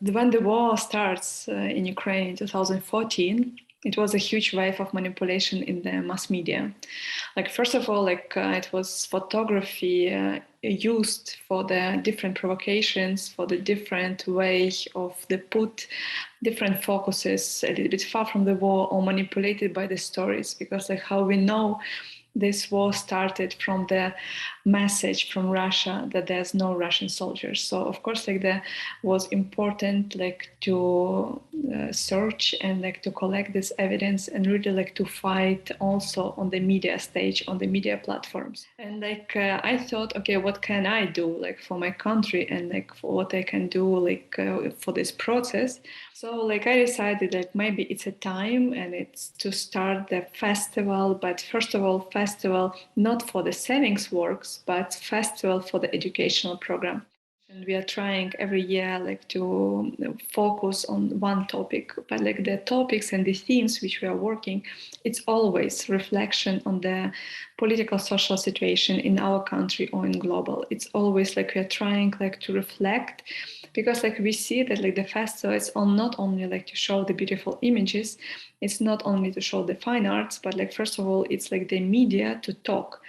When the war starts in Ukraine in 2014, it was a huge wave of manipulation in the mass media. Like, first of all, it was photography used for the different provocations, for the different way of the put different focuses a little bit far from the war or manipulated by the stories, because like how we know this war started from the message from Russia that there's no Russian soldiers. So of course, like that was important, like to search and like to collect this evidence and really like to fight also on the media stage, on the media platforms. And like I thought, okay, what can I do like for my country and like for what I can do like for this process? So like I decided that maybe it's a time and it's to start the festival, but first of all, festival not for the savings works, but festival for the educational program. And we are trying every year like to focus on one topic, but like the topics and the themes which we are working, it's always reflection on the political social situation in our country or in global. It's always like we are trying like to reflect, because like we see that like the festival is not only like to show the beautiful images, it's not only to show the fine arts, but like first of all it's like the media to talk.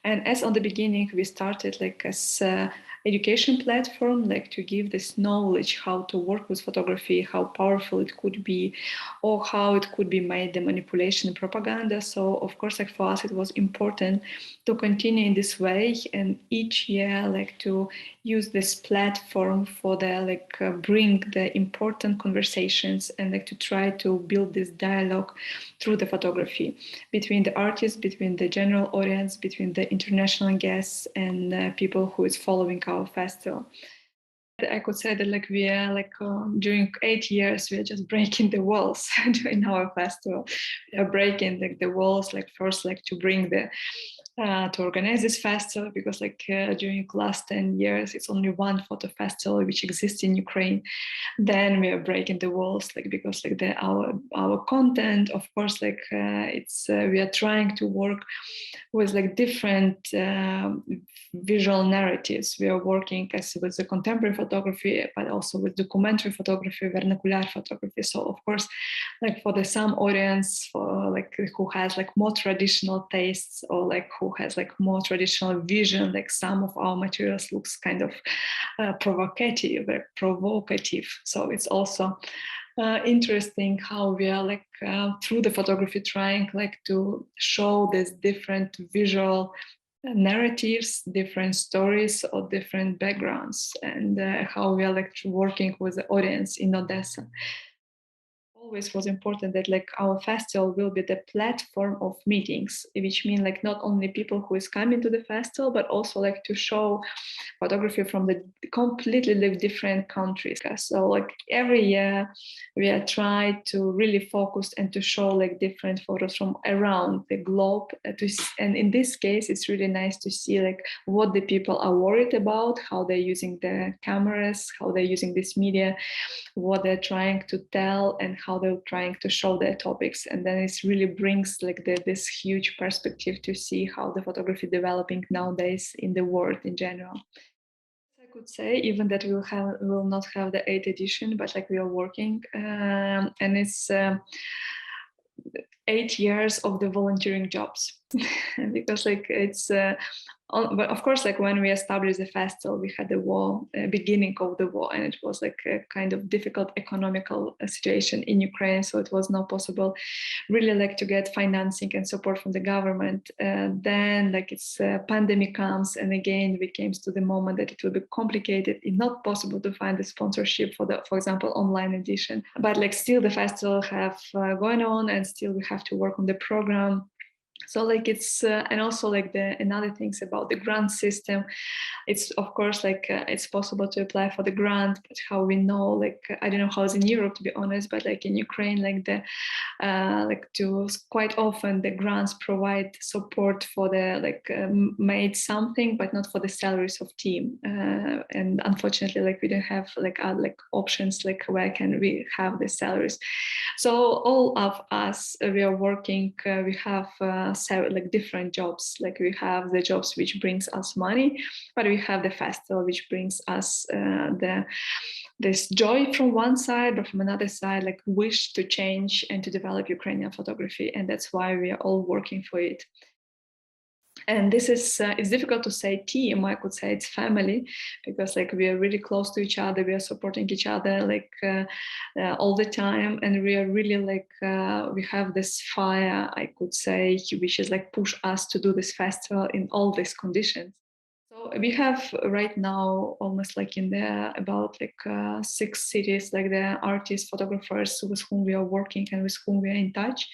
And as on the beginning we started like as education platform, like to give this knowledge how to work with photography, how powerful it could be, or how it could be made the manipulation and propaganda. So of course, like for us, it was important to continue in this way, and each year, like to use this platform for the bring the important conversations and like to try to build this dialogue through the photography between the artists, between the general audience, between the international guests and people who is following our festival. I could say that like we are during 8 years we are just breaking the walls in our festival. We are breaking like the walls, like first like to bring the to organize this festival, because during last 10 years it's only one photo festival which exists in Ukraine. Then we are breaking the walls because our content, of course, it's we are trying to work with different visual narratives. We are working as with the contemporary photography, but also with documentary photography, vernacular photography. So of course, for the some audience for who has more traditional tastes, or who has more traditional vision, some of our materials looks kind of provocative. So it's also interesting how we are through the photography trying to show these different visual narratives, different stories or different backgrounds, and how we are working with the audience in Odessa. Always was important that our festival will be the platform of meetings, which mean not only people who is coming to the festival, but also to show photography from the completely different countries. So every year we are trying to really focus and to show different photos from around the globe. And in this case, it's really nice to see what the people are worried about, how they're using the cameras, how they're using this media, what they're trying to tell, and how they're trying to show their topics. And then it really brings this huge perspective to see how the photography developing nowadays in the world in general. I could say even that we will not have the 8th edition, but we are working, and it's 8 years of the volunteering jobs because it's but of course when we established the festival we had the war, beginning of the war, and it was a kind of difficult economical situation in Ukraine, so it was not possible really to get financing and support from the government. Then it's pandemic comes, and again we came to the moment that it will be complicated, it's not possible to find the sponsorship for example online edition, but still the festival have going on, and still we have to work on the program. So it's and also another things about the grant system. It's of course it's possible to apply for the grant, but how we know I don't know how it's in Europe, to be honest, but in Ukraine the to quite often the grants provide support for the made something, but not for the salaries of team. And unfortunately we don't have options where can we have the salaries. So all of us we are working. We have like different jobs. Like we have the jobs which brings us money, but we have the festival which brings us this joy from one side, but from another side, like wish to change and to develop Ukrainian photography, and that's why we are all working for it. And this is it's difficult to say team. I could say it's family, because like we are really close to each other, we are supporting each other like all the time, and we are really like we have this fire, I could say, which is like push us to do this festival in all these conditions. So we have right now almost like in the about like 6 cities, like the artists, photographers with whom we are working and with whom we are in touch.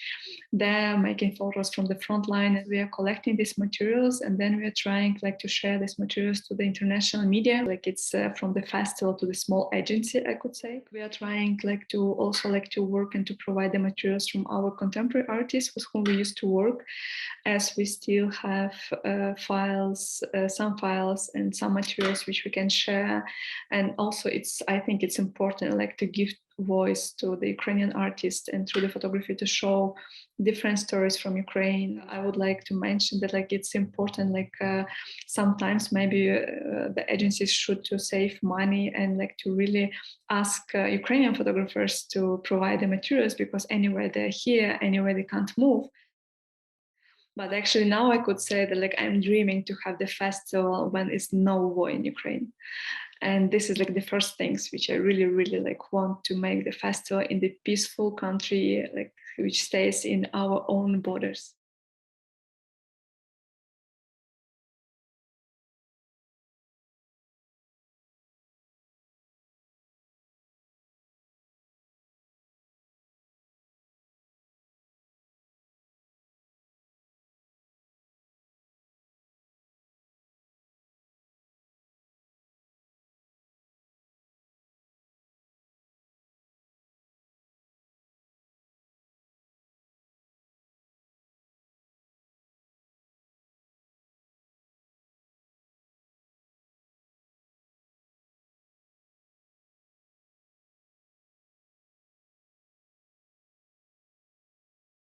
They're making photos from the front line, and we are collecting these materials, and then we are trying like to share these materials to the international media. Like it's from the festival to the small agency, I could say. We are trying like to also like to work and to provide the materials from our contemporary artists with whom we used to work, as we still have files, some files and some materials which we can share. And also I think it's important like to give voice to the Ukrainian artists and through the photography to show different stories from Ukraine. I would like to mention that like it's important, like sometimes maybe the agencies should to save money and like to really ask Ukrainian photographers to provide the materials, because anyway they're here, anyway they can't move. But actually now I could say that like I'm dreaming to have the festival when it's no war in Ukraine. And this is like the first things which I really, really like want to make the festival in the peaceful country, like which stays in our own borders.